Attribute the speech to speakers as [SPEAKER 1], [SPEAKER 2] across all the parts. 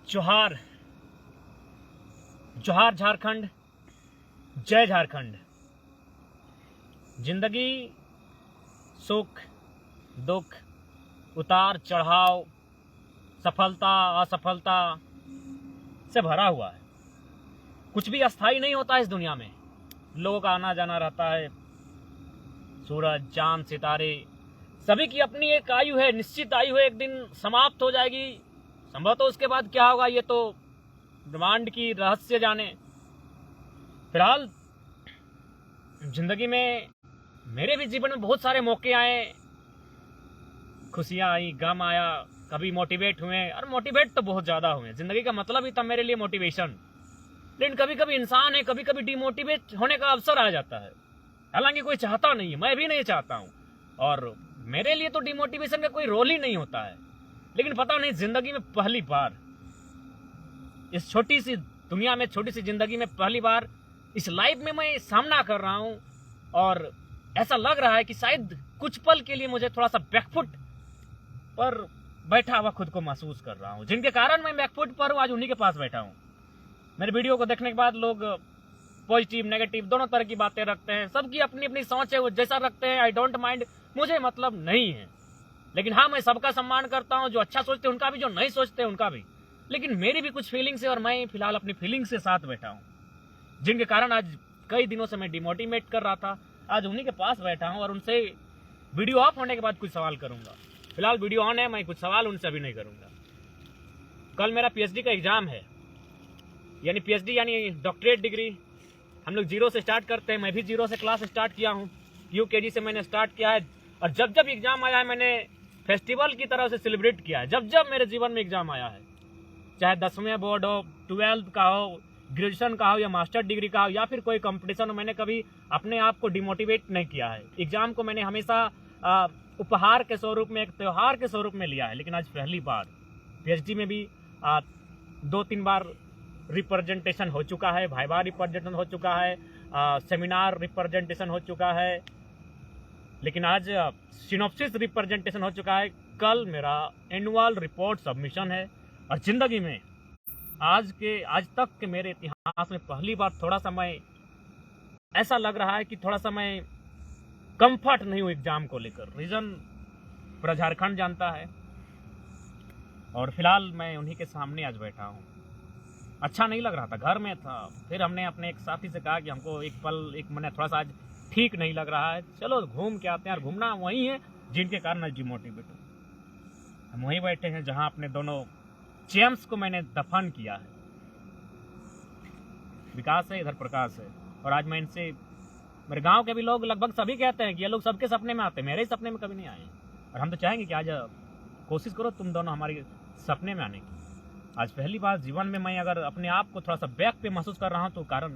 [SPEAKER 1] जोहार जोहार झारखंड, जय झारखंड। जिंदगी सुख दुख, उतार चढ़ाव, सफलता असफलता से भरा हुआ है। कुछ भी अस्थाई नहीं होता इस दुनिया में। लोगों का आना जाना रहता है। सूरज चांद सितारे सभी की अपनी एक आयु है, निश्चित आयु है, एक दिन समाप्त हो जाएगी। संभवतः उसके बाद क्या होगा ये तो ब्रह्मांड की रहस्य जाने। फिलहाल जिंदगी में मेरे भी जीवन में बहुत सारे मौके आए, खुशियां आई, गम आया, कभी मोटिवेट हुए, और मोटिवेट तो बहुत ज्यादा हुए। जिंदगी का मतलब ही था मेरे लिए मोटिवेशन। लेकिन कभी कभी इंसान है, कभी कभी डिमोटिवेट होने का अवसर आ जाता है। हालांकि कोई चाहता नहीं है, मैं भी नहीं चाहता हूं, और मेरे लिए तो डिमोटिवेशन का कोई रोल ही नहीं होता है। लेकिन पता नहीं, जिंदगी में पहली बार, इस छोटी सी दुनिया में, छोटी सी जिंदगी में पहली बार इस लाइफ में मैं सामना कर रहा हूं, और ऐसा लग रहा है कि शायद कुछ पल के लिए मुझे थोड़ा सा बैकफुट पर बैठा हुआ खुद को महसूस कर रहा हूं। जिनके कारण मैं बैकफुट पर हूं, आज उन्हीं के पास बैठा हूं। मेरे वीडियो को देखने के बाद लोग पॉजिटिव नेगेटिव दोनों तरह की बातें रखते हैं। सबकी अपनी अपनी सोच है, वो जैसा रखते हैं, आई डोंट माइंड, मुझे मतलब नहीं है। लेकिन हाँ, मैं सबका सम्मान करता हूँ, जो अच्छा सोचते हैं उनका भी, जो नहीं सोचते हैं उनका भी। लेकिन मेरी भी कुछ फीलिंग्स है, और मैं फिलहाल अपनी फीलिंग्स के साथ बैठा हूँ, जिनके कारण आज कई दिनों से मैं डिमोटिवेट कर रहा था। आज उन्हीं के पास बैठा हूँ और उनसे वीडियो ऑफ होने के बाद कुछ सवाल करूंगा। फिलहाल वीडियो ऑन है, मैं कुछ सवाल उनसे अभी नहीं करूंगा। कल मेरा पीएचडी का एग्जाम है, यानी पीएचडी यानी डॉक्टरेट डिग्री। हम लोग जीरो से स्टार्ट करते हैं, मैं भी जीरो से क्लास स्टार्ट किया हूँ। यूकेजी से मैंने स्टार्ट किया है, और जब जब एग्जाम आया है मैंने फेस्टिवल की तरह से सेलिब्रेट किया है। जब जब मेरे जीवन में एग्जाम आया है, चाहे 10वीं बोर्ड हो, 12th का हो, ग्रेजुएशन का हो, या मास्टर डिग्री का हो, या फिर कोई कंपटीशन हो, मैंने कभी अपने आप को डिमोटिवेट नहीं किया है। एग्जाम को मैंने हमेशा उपहार के स्वरूप में, एक त्यौहार के स्वरूप में लिया है। लेकिन आज पहली बार पीएचडी में भी 2-3 बार रिप्रेजेंटेशन हो चुका है, वाइवा रिप्रेजेंटेशन हो चुका है, सेमिनार रिप्रेजेंटेशन हो चुका है, लेकिन आज सिनॉप्सिस रिप्रेजेंटेशन हो चुका है। कल मेरा एनुअल रिपोर्ट सबमिशन है, और जिंदगी में आज तक के मेरे इतिहास में पहली बार थोड़ा सा मैं, ऐसा लग रहा है कि थोड़ा सा मैं कंफर्ट नहीं हूँ एग्जाम को लेकर। रीजन पूरा झारखंड जानता है, और फिलहाल मैं उन्हीं के सामने आज बैठा हूँ। अच्छा नहीं लग रहा था, घर में था। फिर हमने अपने एक साथी से कहा कि हमको एक मैंने थोड़ा सा आज ठीक नहीं लग रहा है, चलो घूम के आते हैं। और घूमना वही है जिनके कारण आज डिमोटिवेट हूँ। हम वहीं बैठे हैं जहां अपने दोनों चैम्प्स को मैंने दफन किया है। विकास है, इधर प्रकाश है। और आज मैं इनसे, मेरे गांव के भी लोग लगभग सभी कहते हैं कि ये लोग सबके सपने में आते हैं, मेरे ही सपने में कभी नहीं आए। और हम तो चाहेंगे कि आज कोशिश करो तुम दोनों हमारे सपने में आने की। आज पहली बार जीवन में मैं अगर अपने आप को थोड़ा सा बैक पे महसूस कर रहा हूँ तो कारण,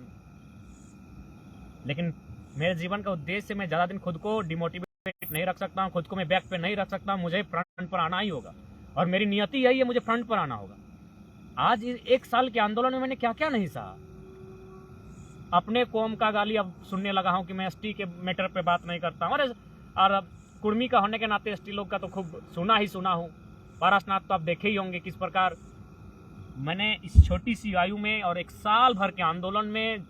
[SPEAKER 1] लेकिन मेरे जीवन का उद्देश्य, मैं ज़्यादा दिन खुद को डिमोटिवेट नहीं रख सकता हूँ, खुद को मैं बैक पे नहीं रख सकता हूँ। मुझे फ्रंट पर आना ही होगा, और मेरी नियति यही है, मुझे फ्रंट पर आना होगा। आज 1 साल के आंदोलन में मैंने क्या क्या नहीं सहा। अपने कौम का गाली अब सुनने लगा हूँ कि मैं एसटी के मैटर पे बात नहीं करता हूँ। और कुर्मी का होने के नाते एसटी लोग का तो खूब सुना हूँ। पारसनाथ तो आप देखे ही होंगे किस प्रकार मैंने इस छोटी सी आयु में और 1 साल भर के आंदोलन में,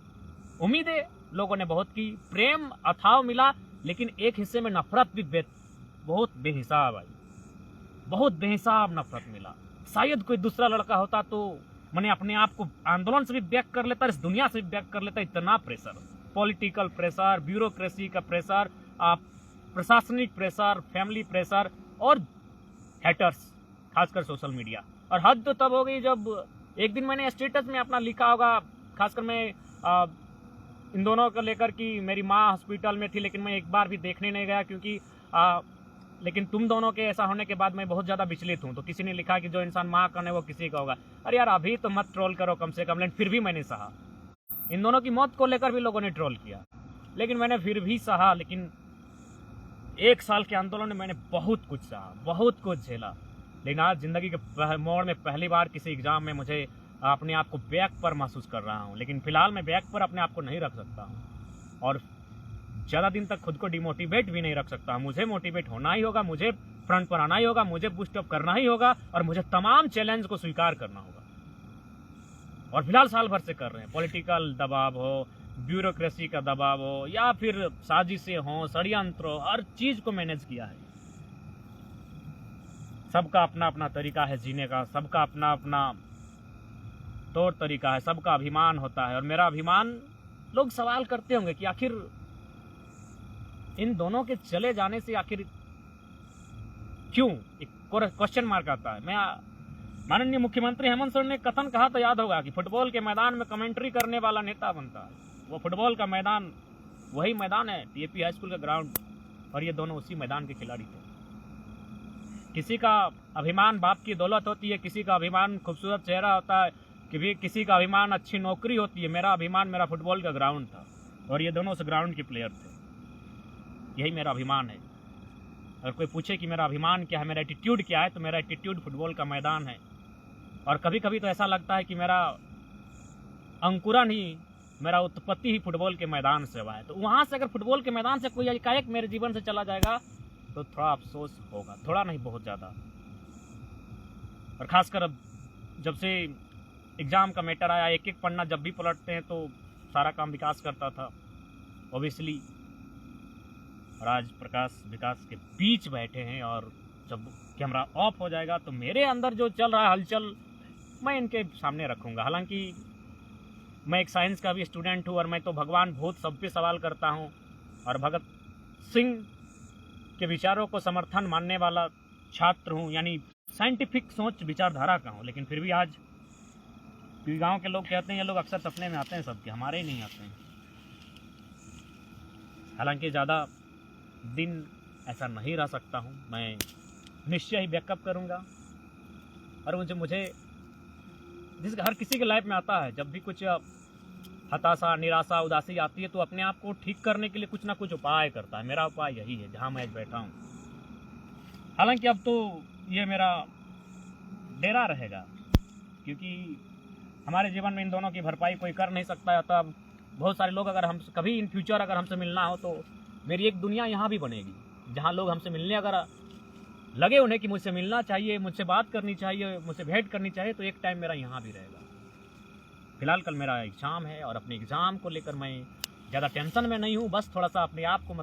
[SPEAKER 1] उम्मीदें लोगों ने बहुत की, प्रेम अथाव मिला, लेकिन एक हिस्से में नफरत भी बहुत बेहिसाब आई, बहुत बेहिसाब नफरत मिला। शायद कोई दूसरा लड़का होता तो मैंने अपने आप को आंदोलन से भी बैक कर लेता, इस दुनिया से भी बैक कर लेता। इतना प्रेशर, पॉलिटिकल प्रेशर, ब्यूरोक्रेसी का प्रेशर, प्रशासनिक प्रेशर, फैमिली प्रेशर, और हैटर्स, खासकर सोशल मीडिया। और हद तो तब हो गई जब एक दिन मैंने स्टेटस में अपना लिखा होगा, खासकर मैं इन दोनों को लेकर कि मेरी माँ हॉस्पिटल में थी, लेकिन मैं एक बार भी देखने नहीं गया, क्योंकि लेकिन तुम दोनों के ऐसा होने के बाद मैं बहुत ज़्यादा विचलित हूँ। तो किसी ने लिखा कि जो इंसान माँ करने वो किसी का होगा। अरे यार, अभी तो मत ट्रोल करो कम से कम। लेकिन फिर भी मैंने सहा। इन दोनों की मौत को लेकर भी लोगों ने ट्रोल किया, लेकिन मैंने फिर भी सहा। लेकिन 1 साल के आंदोलन में मैंने बहुत कुछ सहा, बहुत कुछ झेला। लेकिन आज जिंदगी के मोड़ में पहली बार किसी एग्जाम में मुझे अपने आप को बैक पर महसूस कर रहा हूँ। लेकिन फिलहाल मैं बैक पर अपने आप को नहीं रख सकता हूँ, और ज़्यादा दिन तक खुद को डिमोटिवेट भी नहीं रख सकता। मुझे मोटिवेट होना ही होगा, मुझे फ्रंट पर आना ही होगा, मुझे बूस्ट अप करना ही होगा, और मुझे तमाम चैलेंज को स्वीकार करना होगा। और फिलहाल साल भर से कर रहे हैं। पॉलिटिकल दबाव हो, ब्यूरोक्रेसी का दबाव हो, या फिर साजिशें हों, षड्यंत्र हो, हर चीज को मैनेज किया है। सबका अपना अपना तरीका है जीने का, सबका अपना अपना तौर तरीका है, सबका अभिमान होता है। और मेरा अभिमान, लोग सवाल करते होंगे कि आखिर इन दोनों के चले जाने से आखिर क्यों, एक क्वेश्चन मार्क आता है। मैं माननीय मुख्यमंत्री हेमंत सोरेन ने कथन कहा तो याद होगा कि फुटबॉल के मैदान में कमेंट्री करने वाला नेता बनता है। वो फुटबॉल का मैदान वही मैदान है, टीएपी हाई स्कूल का ग्राउंड, और ये दोनों उसी मैदान के खिलाड़ी थे। किसी का अभिमान बाप की दौलत होती है, किसी का अभिमान खूबसूरत चेहरा होता है, किसी का अभिमान अच्छी नौकरी होती है। मेरा अभिमान मेरा फुटबॉल का ग्राउंड था, और ये दोनों उस ग्राउंड के प्लेयर थे। यही मेरा अभिमान है। अगर कोई पूछे कि मेरा अभिमान क्या है, मेरा एटीट्यूड क्या है, तो मेरा एटीट्यूड फुटबॉल का मैदान है। और कभी कभी तो ऐसा लगता है कि मेरा अंकुरन ही, मेरा उत्पत्ति ही फुटबॉल के मैदान से हुआ है। तो वहाँ से अगर फुटबॉल के मैदान से कोई एकाएक मेरे जीवन से चला जाएगा तो थोड़ा अफसोस होगा, थोड़ा नहीं बहुत ज़्यादा। और खासकर अब जब से एग्ज़ाम का मैटर आया, एक एक पन्ना जब भी पलटते हैं तो सारा काम विकास करता था ओबियसली। और आज प्रकाश विकास के बीच बैठे हैं, और जब कैमरा ऑफ हो जाएगा तो मेरे अंदर जो चल रहा है हलचल मैं इनके सामने रखूँगा। हालांकि मैं एक साइंस का भी स्टूडेंट हूँ, और मैं तो भगवान भूत सब पे सवाल करता हूँ, और भगत सिंह के विचारों को समर्थन मानने वाला छात्र हूँ, यानी साइंटिफिक सोच विचारधारा का हूँ। लेकिन फिर भी आज गांव के लोग कहते हैं, ये लोग अक्सर सपने में आते हैं सबके, हमारे ही नहीं आते हैं। हालांकि ज़्यादा दिन ऐसा नहीं रह सकता हूँ, मैं निश्चय ही बैकअप करूँगा। और मुझे जिस हर किसी के लाइफ में आता है, जब भी कुछ हताशा, निराशा, उदासी आती है तो अपने आप को ठीक करने के लिए कुछ ना कुछ उपाय करता है। मेरा उपाय यही है जहाँ मैं बैठा हूँ। हालांकि अब तो ये मेरा डेरा रहेगा, क्योंकि हमारे जीवन में इन दोनों की भरपाई कोई कर नहीं सकता है। तब बहुत सारे लोग अगर हम कभी इन फ्यूचर अगर हमसे मिलना हो तो मेरी एक दुनिया यहाँ भी बनेगी, जहाँ लोग हमसे मिलने अगर लगे उन्हें कि मुझसे मिलना चाहिए, मुझसे बात करनी चाहिए, मुझसे भेंट करनी चाहिए, तो एक टाइम मेरा यहाँ भी रहेगा। फिलहाल कल मेरा एग्ज़ाम है, और अपने एग्ज़ाम को लेकर मैं ज़्यादा टेंशन में नहीं हूँ। बस थोड़ा सा अपने आप को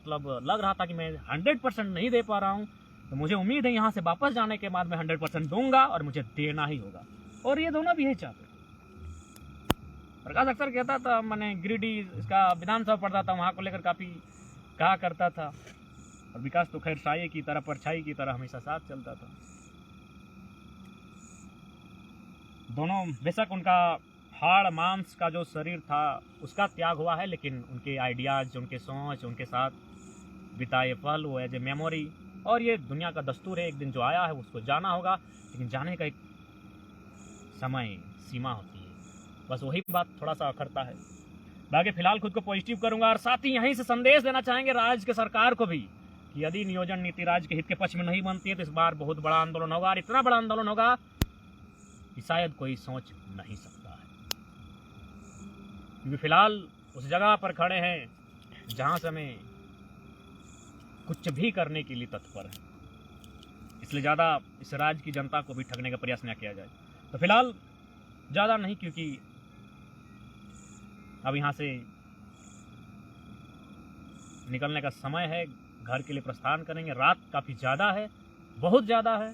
[SPEAKER 1] लग रहा था कि मैं 100% नहीं दे पा रहा हूँ, तो मुझे उम्मीद है यहाँ से वापस जाने के बाद मैं 100% दूंगा, और मुझे देना ही होगा। और ये दोनों भी यही चाहते। प्रकाश अक्सर कहता था, मैंने गिरिडीह इसका विधानसभा पढ़ता था, वहाँ को लेकर काफ़ी कहा करता था। और विकास तो खैर साये की तरह, परछाई की तरह हमेशा साथ चलता था। दोनों बेशक उनका हाड़ मांस का जो शरीर था उसका त्याग हुआ है, लेकिन उनके आइडियाज़, उनके सोच, उनके साथ बिताए पल वो एज ए मेमोरी। और ये दुनिया का दस्तूर है, एक दिन जो आया है उसको जाना होगा, लेकिन जाने का एक समय सीमा होती है। बस वही बात थोड़ा सा अखरता है। बाकी फिलहाल खुद को पॉजिटिव करूंगा, और साथ ही यहीं से संदेश देना चाहेंगे राज्य के सरकार को भी कि यदि नियोजन नीति राज्य के हित के पक्ष में नहीं बनती है तो इस बार बहुत बड़ा आंदोलन होगा, और इतना बड़ा आंदोलन होगा कि शायद कोई सोच नहीं सकता है। क्योंकि फिलहाल उस जगह पर खड़े हैं जहां से हमें कुछ भी करने के लिए तत्पर है, इसलिए ज़्यादा इस राज्य की जनता को भी ठगने का प्रयास न किया जाए। तो फिलहाल ज़्यादा नहीं, क्योंकि अब यहाँ से निकलने का समय है, घर के लिए प्रस्थान करेंगे। रात काफ़ी ज़्यादा है, बहुत ज़्यादा है,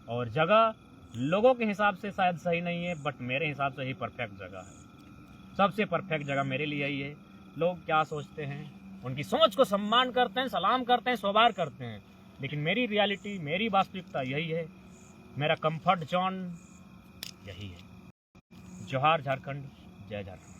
[SPEAKER 1] और जगह लोगों के हिसाब से शायद सही नहीं है, बट मेरे हिसाब से ही परफेक्ट जगह है। सबसे परफेक्ट जगह मेरे लिए यही है। लोग क्या सोचते हैं, उनकी सोच को सम्मान करते हैं, सलाम करते हैं, सोबार करते हैं, लेकिन मेरी रियलिटी, मेरी वास्तविकता यही है, मेरा कंफर्ट जोन यही है। जोहार झारखंड, जय झारखंड।